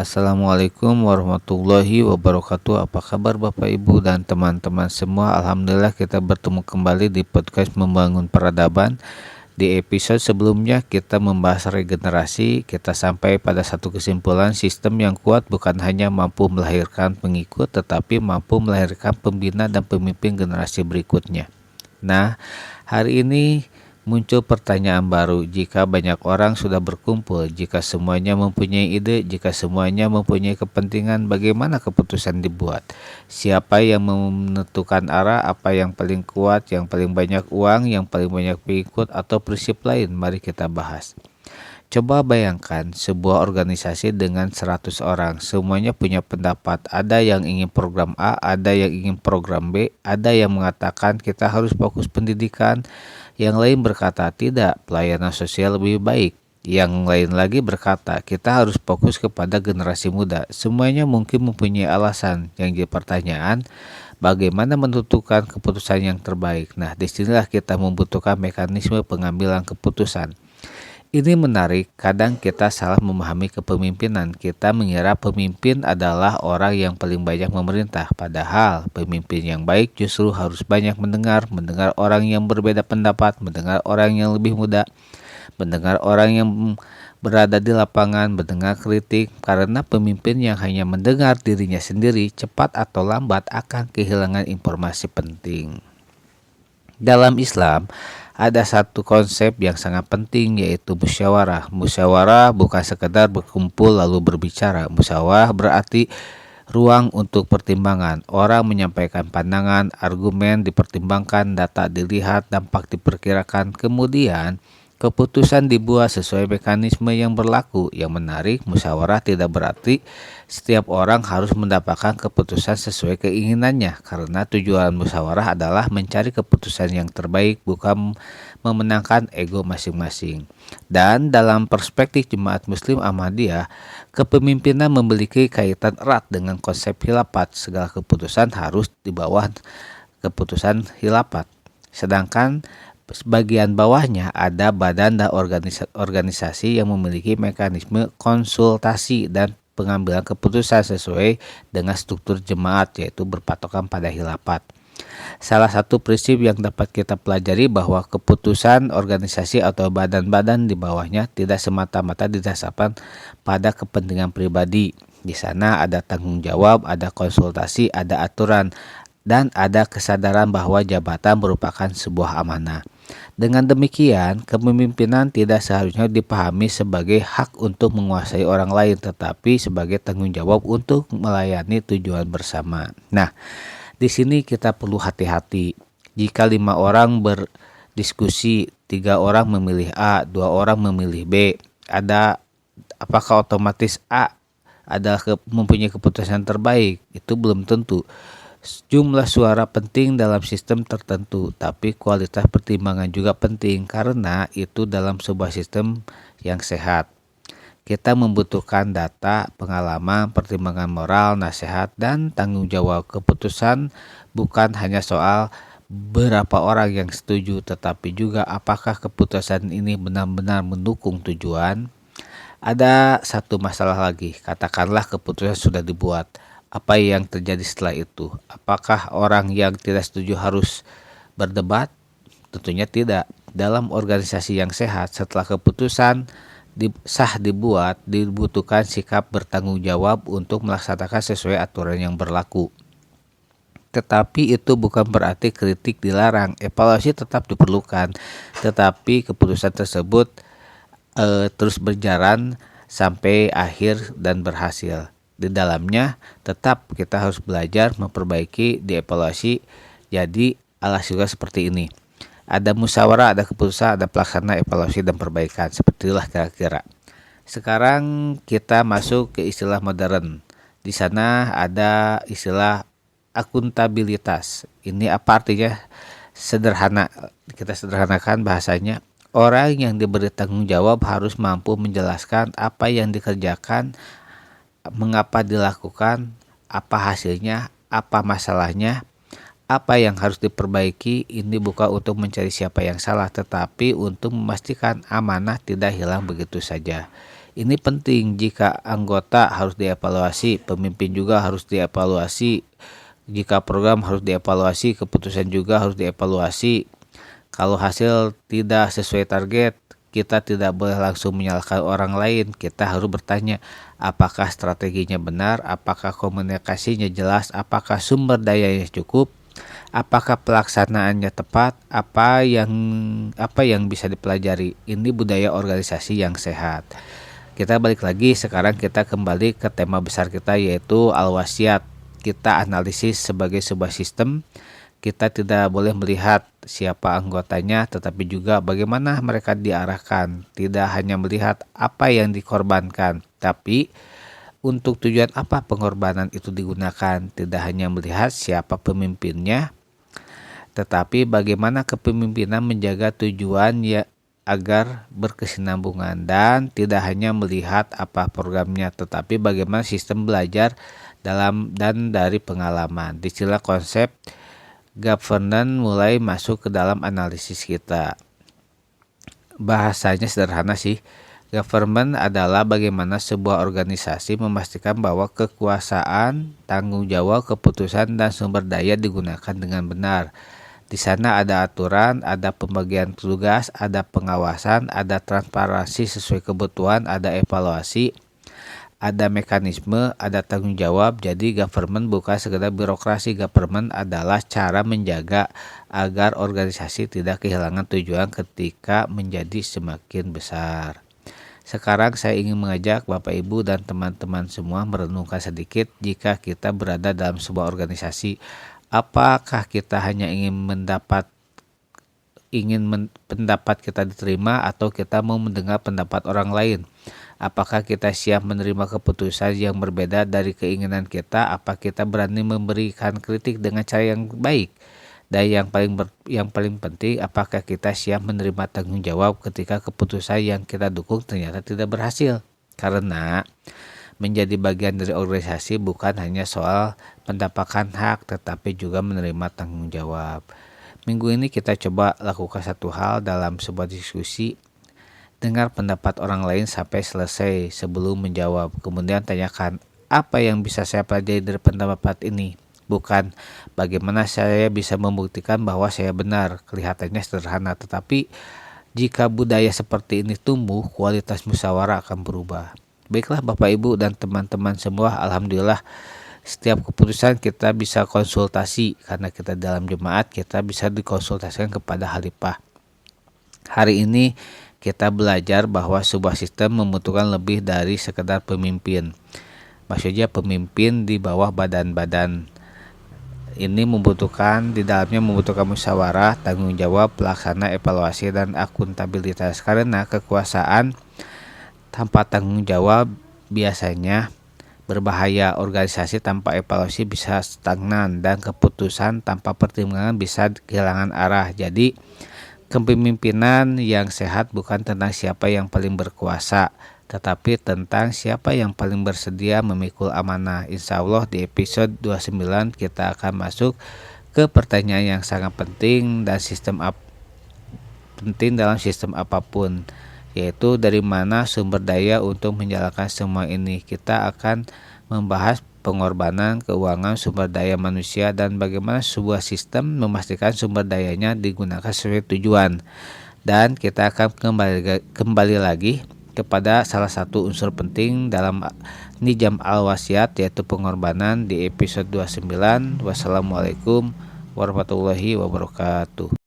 Assalamualaikum warahmatullahi wabarakatuh. Apa kabar Bapak Ibu dan teman-teman semua? Alhamdulillah kita bertemu kembali di podcast Membangun Peradaban. Di episode sebelumnya kita membahas regenerasi. Kita sampai pada satu kesimpulan, sistem yang kuat bukan hanya mampu melahirkan pengikut, tetapi mampu melahirkan pembina dan pemimpin generasi berikutnya. Nah, hari ini muncul pertanyaan baru. Jika banyak orang sudah berkumpul, jika semuanya mempunyai ide, jika semuanya mempunyai kepentingan, bagaimana keputusan dibuat? Siapa yang menentukan arah? Apa yang paling kuat, yang paling banyak uang, yang paling banyak pengikut, atau prinsip lain? Mari kita bahas. Coba bayangkan sebuah organisasi dengan 100 orang, semuanya punya pendapat. Ada yang ingin program A, ada yang ingin program B, ada yang mengatakan kita harus fokus pendidikan, yang lain berkata tidak, pelayanan sosial lebih baik. Yang lain lagi berkata kita harus fokus kepada generasi muda. Semuanya mungkin mempunyai alasan. Yang jadi pertanyaan, bagaimana menentukan keputusan yang terbaik? Nah, disinilah kita membutuhkan mekanisme pengambilan keputusan. Ini menarik, kadang kita salah memahami kepemimpinan. Kita mengira pemimpin adalah orang yang paling banyak memerintah. Padahal pemimpin yang baik justru harus banyak mendengar orang yang berbeda pendapat, mendengar orang yang lebih muda, mendengar orang yang berada di lapangan, mendengar kritik. Karena pemimpin yang hanya mendengar dirinya sendiri, cepat atau lambat akan kehilangan informasi penting. Dalam Islam, ada satu konsep yang sangat penting, yaitu musyawarah. Musyawarah bukan sekedar berkumpul lalu berbicara. Musyawarah berarti ruang untuk pertimbangan. Orang menyampaikan pandangan, argumen dipertimbangkan, data dilihat, dampak diperkirakan. Kemudian keputusan dibuat sesuai mekanisme yang berlaku. Yang menarik, musyawarah tidak berarti setiap orang harus mendapatkan keputusan sesuai keinginannya, karena tujuan musyawarah adalah mencari keputusan yang terbaik, bukan memenangkan ego masing-masing. Dan dalam perspektif Jemaat Muslim Ahmadiyah, kepemimpinan memiliki kaitan erat dengan konsep khilafat. Segala keputusan harus di bawah keputusan khilafat. Sedangkan bagian bawahnya ada badan dan organisasi yang memiliki mekanisme konsultasi dan pengambilan keputusan sesuai dengan struktur jemaat, yaitu berpatokan pada khilafat. Salah satu prinsip yang dapat kita pelajari bahwa keputusan organisasi atau badan-badan di bawahnya tidak semata-mata didasarkan pada kepentingan pribadi. Di sana ada tanggung jawab, ada konsultasi, ada aturan, dan ada kesadaran bahwa jabatan merupakan sebuah amanah. Dengan demikian, kepemimpinan tidak seharusnya dipahami sebagai hak untuk menguasai orang lain, tetapi sebagai tanggung jawab untuk melayani tujuan bersama. Nah, di sini kita perlu hati-hati. Jika 5 orang berdiskusi, 3 orang memilih A, 2 orang memilih B, apakah otomatis A adalah mempunyai keputusan terbaik? Itu belum tentu. Jumlah suara penting dalam sistem tertentu, tapi kualitas pertimbangan juga penting, karena itu dalam sebuah sistem yang sehat. Kita membutuhkan data, pengalaman, pertimbangan moral, nasihat, dan tanggung jawab. Keputusan bukan hanya soal berapa orang yang setuju, tetapi juga apakah keputusan ini benar-benar mendukung tujuan. Ada satu masalah lagi, katakanlah keputusan sudah dibuat. Apa yang terjadi setelah itu? Apakah orang yang tidak setuju harus berdebat? Tentunya tidak. Dalam organisasi yang sehat, setelah keputusan sah dibuat, dibutuhkan sikap bertanggung jawab untuk melaksanakan sesuai aturan yang berlaku. Tetapi itu bukan berarti kritik dilarang, evaluasi tetap diperlukan. Tetapi keputusan tersebut terus berjalan sampai akhir dan berhasil. Di dalamnya tetap kita harus belajar, memperbaiki, dievaluasi. Jadi alas juga seperti ini. Ada musyawarah, ada keputusan, ada pelaksana, evaluasi, dan perbaikan. Sepertilah kira-kira. Sekarang kita masuk ke istilah modern. Di sana ada istilah akuntabilitas. Ini apa artinya? Sederhana, kita sederhanakan bahasanya. Orang yang diberi tanggung jawab harus mampu menjelaskan apa yang dikerjakan, mengapa dilakukan, apa hasilnya, apa masalahnya, apa yang harus diperbaiki. Ini bukan untuk mencari siapa yang salah, tetapi untuk memastikan amanah tidak hilang begitu saja. Ini penting jika anggota harus dievaluasi, pemimpin juga harus dievaluasi, jika program harus dievaluasi, keputusan juga harus dievaluasi. Kalau hasil tidak sesuai target, kita tidak boleh langsung menyalahkan orang lain. Kita harus bertanya, apakah strateginya benar, apakah komunikasinya jelas, apakah sumber dayanya cukup, apakah pelaksanaannya tepat, apa yang bisa dipelajari. Ini budaya organisasi yang sehat. Kita balik lagi, sekarang kita kembali ke tema besar kita, yaitu al-wasiat. Kita analisis sebagai sebuah sistem. Kita tidak boleh melihat siapa anggotanya, tetapi juga bagaimana mereka diarahkan. Tidak hanya melihat apa yang dikorbankan, tapi untuk tujuan apa pengorbanan itu digunakan. Tidak hanya melihat siapa pemimpinnya, tetapi bagaimana kepemimpinan menjaga tujuan ya agar berkesinambungan, dan tidak hanya melihat apa programnya, tetapi bagaimana sistem belajar dalam dan dari pengalaman. Disinilah konsep governance mulai masuk ke dalam analisis kita. Bahasanya sederhana sih. Government adalah bagaimana sebuah organisasi memastikan bahwa kekuasaan, tanggung jawab, keputusan, dan sumber daya digunakan dengan benar. Di sana ada aturan, ada pembagian tugas, ada pengawasan, ada transparansi sesuai kebutuhan, ada evaluasi, ada mekanisme, ada tanggung jawab. Jadi government bukan sekedar birokrasi. Government adalah cara menjaga agar organisasi tidak kehilangan tujuan ketika menjadi semakin besar. Sekarang saya ingin mengajak Bapak Ibu dan teman-teman semua merenungkan sedikit, jika kita berada dalam sebuah organisasi, apakah kita hanya pendapat kita diterima, atau kita mau mendengar pendapat orang lain? Apakah kita siap menerima keputusan yang berbeda dari keinginan kita? Apa kita berani memberikan kritik dengan cara yang baik? Dan yang paling penting, apakah kita siap menerima tanggung jawab ketika keputusan yang kita dukung ternyata tidak berhasil? Karena menjadi bagian dari organisasi bukan hanya soal mendapatkan hak, tetapi juga menerima tanggung jawab. Minggu ini kita coba lakukan satu hal dalam sebuah diskusi. Dengar pendapat orang lain sampai selesai sebelum menjawab. Kemudian tanyakan, apa yang bisa saya pelajari dari pendapat ini? Bukan bagaimana saya bisa membuktikan bahwa saya benar. Kelihatannya sederhana, tetapi jika budaya seperti ini tumbuh, kualitas musyawarah akan berubah. Baiklah Bapak Ibu dan teman-teman semua, alhamdulillah setiap keputusan kita bisa konsultasi. Karena kita dalam jemaat, kita bisa dikonsultasikan kepada Khalifah. Hari ini kita belajar bahwa sebuah sistem membutuhkan lebih dari sekedar pemimpin. Maksudnya pemimpin di bawah badan-badan. Ini di dalamnya membutuhkan musyawarah, tanggung jawab, pelaksana, evaluasi, dan akuntabilitas. Karena kekuasaan tanpa tanggung jawab biasanya berbahaya. Organisasi tanpa evaluasi bisa stagnan, dan keputusan tanpa pertimbangan bisa kehilangan arah. Jadi kepemimpinan yang sehat bukan tentang siapa yang paling berkuasa, tetapi tentang siapa yang paling bersedia memikul amanah. Insya Allah di episode 29 kita akan masuk ke pertanyaan yang sangat penting dan penting dalam sistem apapun, yaitu dari mana sumber daya untuk menjalankan semua ini. Kita akan membahas pengorbanan, keuangan, sumber daya manusia, dan bagaimana sebuah sistem memastikan sumber dayanya digunakan sesuai tujuan. Dan kita akan kembali lagi kepada salah satu unsur penting dalam nizam al-wasiat, yaitu pengorbanan, di episode 29. Wassalamualaikum warahmatullahi wabarakatuh.